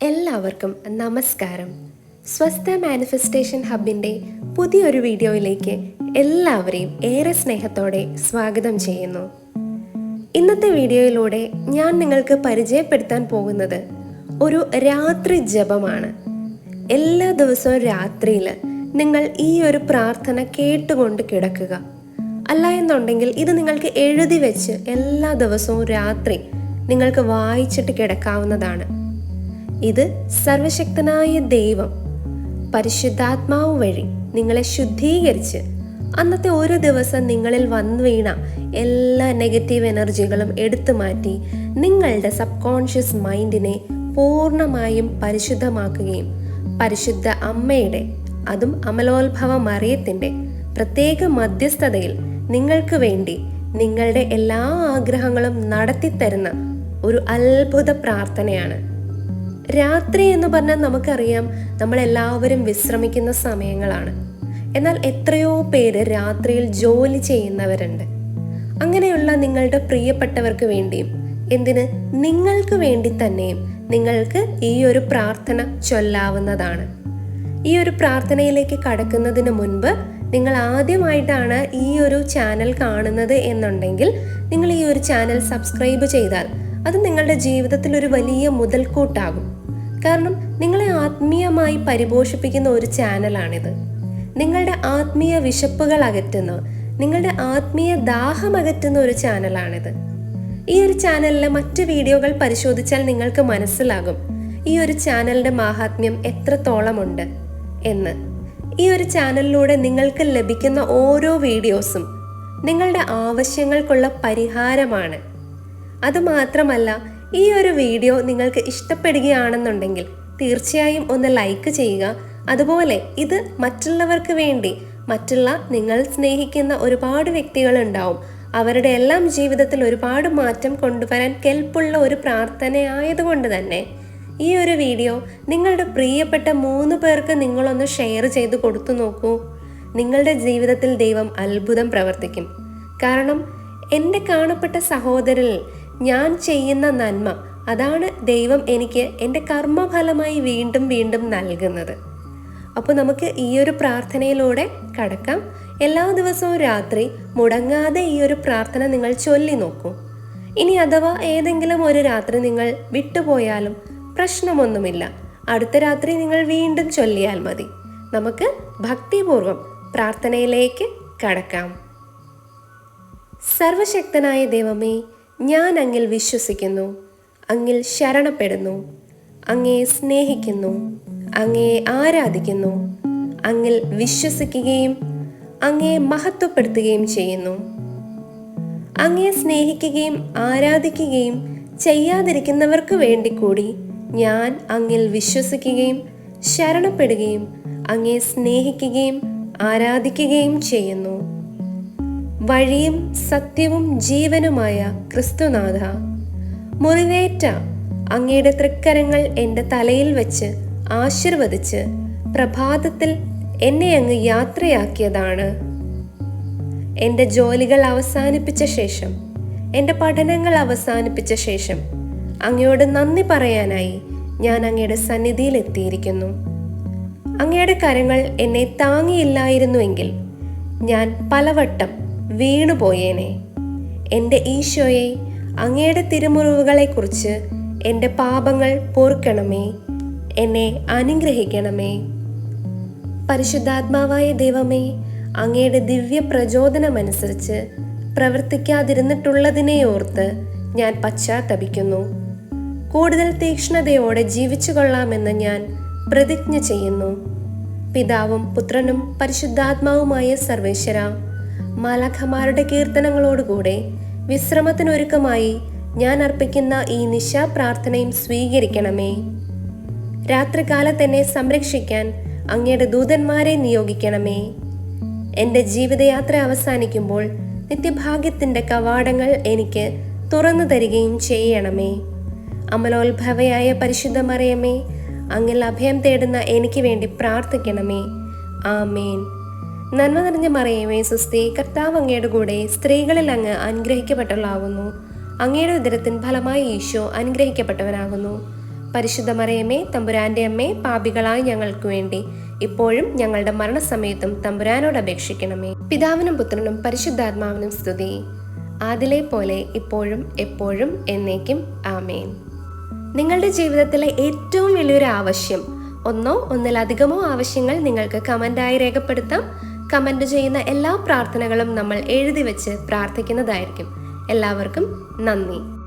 എല്ലാവർക്കും നമസ്കാരം. സ്വസ്ഥ മാനിഫെസ്റ്റേഷൻ ഹബിൻ്റെ പുതിയൊരു വീഡിയോയിലേക്ക് എല്ലാവരെയും ഏറെ സ്നേഹത്തോടെ സ്വാഗതം ചെയ്യുന്നു. ഇന്നത്തെ വീഡിയോയിലൂടെ ഞാൻ നിങ്ങൾക്ക് പരിചയപ്പെടുത്താൻ പോകുന്നത് ഒരു രാത്രി ജപമാണ്. എല്ലാ ദിവസവും രാത്രിയിൽ നിങ്ങൾ ഈ ഒരു പ്രാർത്ഥന കേട്ടുകൊണ്ട് കിടക്കുക. അല്ല എന്നുണ്ടെങ്കിൽ ഇത് നിങ്ങൾക്ക് എഴുതി വെച്ച് എല്ലാ ദിവസവും രാത്രി നിങ്ങൾക്ക് വായിച്ചിട്ട് കിടക്കാവുന്നതാണ്. ഇത് സർവശക്തനായ ദൈവം പരിശുദ്ധാത്മാവ് വഴി നിങ്ങളെ ശുദ്ധീകരിച്ച് അന്നത്തെ ഒരു ദിവസം നിങ്ങളിൽ വന്നു വീണ എല്ലാ നെഗറ്റീവ് എനർജികളും എടുത്തു മാറ്റി നിങ്ങളുടെ സബ് കോൺഷ്യസ് മൈൻഡിനെ പൂർണ്ണമായും പരിശുദ്ധമാക്കുകയും പരിശുദ്ധ അമ്മയുടെ, അതും അമലോത്ഭവ മറിയത്തിൻ്റെ പ്രത്യേക മധ്യസ്ഥതയിൽ നിങ്ങൾക്ക് വേണ്ടി നിങ്ങളുടെ എല്ലാ ആഗ്രഹങ്ങളും നടത്തിത്തരുന്ന ഒരു അത്ഭുത പ്രാർത്ഥനയാണ്. രാത്രി എന്ന് പറഞ്ഞാൽ നമുക്കറിയാം, നമ്മളെല്ലാവരും വിശ്രമിക്കുന്ന സമയങ്ങളാണ്. എന്നാൽ എത്രയോ പേര് രാത്രിയിൽ ജോലി ചെയ്യുന്നവരുണ്ട്. അങ്ങനെയുള്ള നിങ്ങളുടെ പ്രിയപ്പെട്ടവർക്ക് വേണ്ടിയും നിങ്ങൾക്ക് വേണ്ടി തന്നെയും നിങ്ങൾക്ക് ഈ ഒരു പ്രാർത്ഥന ചൊല്ലാവുന്നതാണ്. ഈ ഒരു പ്രാർത്ഥനയിലേക്ക് കടക്കുന്നതിന് മുൻപ് നിങ്ങൾ ആദ്യമായിട്ടാണ് ഈ ഒരു ചാനൽ കാണുന്നത് എന്നുണ്ടെങ്കിൽ നിങ്ങൾ ഈ ഒരു ചാനൽ സബ്സ്ക്രൈബ് ചെയ്താൽ അത് നിങ്ങളുടെ ജീവിതത്തിൽ ഒരു വലിയ മുതൽക്കൂട്ടാകും. കാരണം നിങ്ങളെ ആത്മീയമായി പരിപോഷിപ്പിക്കുന്ന ഒരു ചാനലാണിത്. നിങ്ങളുടെ ആത്മീയ വിശപ്പുകൾ അകറ്റുന്ന, നിങ്ങളുടെ ആത്മീയ ദാഹം അകറ്റുന്ന ഒരു ചാനലാണിത്. ഈ ഒരു ചാനലിലെ മറ്റ് വീഡിയോകൾ പരിശോധിച്ചാൽ നിങ്ങൾക്ക് മനസ്സിലാകും ഈ ഒരു ചാനലിന്റെ മാഹാത്മ്യം എത്രത്തോളമുണ്ട് എന്ന്. ഈ ഒരു ചാനലിലൂടെ നിങ്ങൾക്ക് ലഭിക്കുന്ന ഓരോ വീഡിയോസും നിങ്ങളുടെ ആവശ്യങ്ങൾക്കുള്ള പരിഹാരമാണ്. അതുമാത്രമല്ല, ഈ ഒരു വീഡിയോ നിങ്ങൾക്ക് ഇഷ്ടപ്പെടുകയാണെന്നുണ്ടെങ്കിൽ തീർച്ചയായും ഒന്ന് ലൈക്ക് ചെയ്യുക. അതുപോലെ ഇത് മറ്റുള്ളവർക്ക് വേണ്ടി, മറ്റുള്ള നിങ്ങൾ സ്നേഹിക്കുന്ന ഒരുപാട് വ്യക്തികളുണ്ടാവും, അവരുടെ എല്ലാം ജീവിതത്തിൽ ഒരുപാട് മാറ്റം കൊണ്ടുവരാൻ കെൽപ്പുള്ള ഒരു പ്രാർത്ഥനയായതുകൊണ്ട് തന്നെ ഈ ഒരു വീഡിയോ നിങ്ങളുടെ പ്രിയപ്പെട്ട 3 പേർക്ക് നിങ്ങളൊന്ന് ഷെയർ ചെയ്ത് കൊടുത്തു നോക്കൂ. നിങ്ങളുടെ ജീവിതത്തിൽ ദൈവം അത്ഭുതം പ്രവർത്തിക്കും. കാരണം എൻ്റെ കാണപ്പെട്ട സഹോദരനിൽ ഞാൻ ചെയ്യുന്ന നന്മ, അതാണ് ദൈവം എനിക്ക് എൻ്റെ കർമ്മഫലമായി വീണ്ടും വീണ്ടും നൽകുന്നത്. അപ്പോൾ നമുക്ക് ഈ ഒരു പ്രാർത്ഥനയിലൂടെ കടക്കാം. എല്ലാ ദിവസവും രാത്രി മുടങ്ങാതെ ഈ ഒരു പ്രാർത്ഥന നിങ്ങൾ ചൊല്ലി നോക്കൂ. ഇനി അഥവാ ഏതെങ്കിലും ഒരു രാത്രി നിങ്ങൾ വിട്ടുപോയാലും പ്രശ്നമൊന്നുമില്ല, അടുത്ത രാത്രി നിങ്ങൾ വീണ്ടും ചൊല്ലിയാൽ മതി. നമുക്ക് ഭക്തിപൂർവം പ്രാർത്ഥനയിലേക്ക് കടക്കാം. സർവശക്തനായ ദൈവമേ, ഞാൻ അങ്ങിൽ വിശ്വസിക്കുന്നു, അങ്ങിൽ ശരണപ്പെടുന്നു, അങ്ങയെ സ്നേഹിക്കുന്നു, അങ്ങയെ ആരാധിക്കുന്നു, അങ്ങിൽ വിശ്വസിക്കുകയും അങ്ങയെ മഹത്വപ്പെടുത്തുകയും ചെയ്യുന്നു. അങ്ങയെ സ്നേഹിക്കുകയും ആരാധിക്കുകയും ചെയ്യാതിരിക്കുന്നവർക്ക് വേണ്ടി കൂടി ഞാൻ അങ്ങിൽ വിശ്വസിക്കുകയും ശരണപ്പെടുകയും അങ്ങയെ സ്നേഹിക്കുകയും ആരാധിക്കുകയും ചെയ്യുന്നു. വഴിയും സത്യവും ജീവനുമായ ക്രിസ്തുനാഥ, മുറിവേറ്റ അങ്ങയുടെ തൃക്കരങ്ങൾ എൻ്റെ തലയിൽ വെച്ച് ആശീർവദിച്ച് പ്രഭാതത്തിൽ എന്നെ അങ്ങ് യാത്രയാക്കിയതാണ്. എൻ്റെ ജോലികൾ അവസാനിപ്പിച്ച ശേഷം, എൻ്റെ പഠനങ്ങൾ അവസാനിപ്പിച്ച ശേഷം അങ്ങയോട് നന്ദി പറയാനായി ഞാൻ അങ്ങയുടെ സന്നിധിയിൽ എത്തിയിരിക്കുന്നു. അങ്ങയുടെ കരങ്ങൾ എന്നെ താങ്ങിയില്ലായിരുന്നുവെങ്കിൽ ഞാൻ പലവട്ടം വീണുപോയേനെ. എൻ്റെ ഈശോയെ, അങ്ങയുടെ തിരുമുറിവുകളെക്കുറിച്ച് എൻ്റെ പാപങ്ങൾ പൊറുക്കണമേ, എന്നെ അനുഗ്രഹിക്കണമേ. പരിശുദ്ധാത്മാവായ ദൈവമേ, അങ്ങയുടെ ദിവ്യ പ്രചോദനമനുസരിച്ച് പ്രവർത്തിക്കാതിരുന്നിട്ടുള്ളതിനെ ഓർത്ത് ഞാൻ പശ്ചാത്തപിക്കുന്നു. കൂടുതൽ തീക്ഷ്ണതയോടെ ജീവിച്ചു കൊള്ളാമെന്ന് ഞാൻ പ്രതിജ്ഞ ചെയ്യുന്നു. പിതാവും പുത്രനും പരിശുദ്ധാത്മാവുമായ സർവേശ്വര, മാലാഖമാരുടെ കീർത്തനങ്ങളോടുകൂടെ വിശ്രമത്തിനൊരുക്കമായി ഞാൻ അർപ്പിക്കുന്ന ഈ നിശാ പ്രാർത്ഥനയും സ്വീകരിക്കണമേ. രാത്രികാലത്ത് എന്നെ സംരക്ഷിക്കാൻ അങ്ങയുടെ ദൂതന്മാരെ നിയോഗിക്കണമേ. എൻ്റെ ജീവിതയാത്ര അവസാനിക്കുമ്പോൾ നിത്യഭാഗ്യത്തിൻ്റെ കവാടങ്ങൾ എനിക്ക് തുറന്നു തരികയും ചെയ്യണമേ. അമലോത്ഭവയായ പരിശുദ്ധ മറിയമേ, അങ്ങിൽ അഭയം തേടുന്ന എനിക്ക് വേണ്ടി പ്രാർത്ഥിക്കണമേ. ആമേൻ. നന്മ നിറഞ്ഞ മറിയമേ സുസ്തി, കർത്താവ് അങ്ങയുടെ കൂടെ സ്ത്രീകളിൽ അങ്ങ് അനുഗ്രഹിക്കപ്പെട്ടവളാകുന്നു. അങ്ങയുടെ ഉദരത്തിൻ ഫലമായി ഈശോ അനുഗ്രഹിക്കപ്പെട്ടവനാകുന്നു. പരിശുദ്ധ മറിയമേ, തമ്പുരാന്റെ അമ്മേ, പാപികളായ ഞങ്ങൾക്ക് വേണ്ടി ഇപ്പോഴും ഞങ്ങളുടെ മരണസമയത്തും തമ്പുരാനോട് അപേക്ഷിക്കണമേ. പിതാവിനും പുത്രനും പരിശുദ്ധാത്മാവിനും സ്തുതി, ആദിലെ പോലെ ഇപ്പോഴും എപ്പോഴും എന്നേക്കും ആമേൻ. നിങ്ങളുടെ ജീവിതത്തിലെ ഏറ്റവും വലിയൊരു ആവശ്യം, ഒന്നോ ഒന്നിലധികമോ ആവശ്യങ്ങൾ നിങ്ങൾക്ക് കമൻ്റായി രേഖപ്പെടുത്താം. കമൻ്റ് ചെയ്യുന്ന എല്ലാ പ്രാർത്ഥനകളും നമ്മൾ എഴുതി വെച്ച് പ്രാർത്ഥിക്കുന്നതായിരിക്കും. എല്ലാവർക്കും നന്ദി.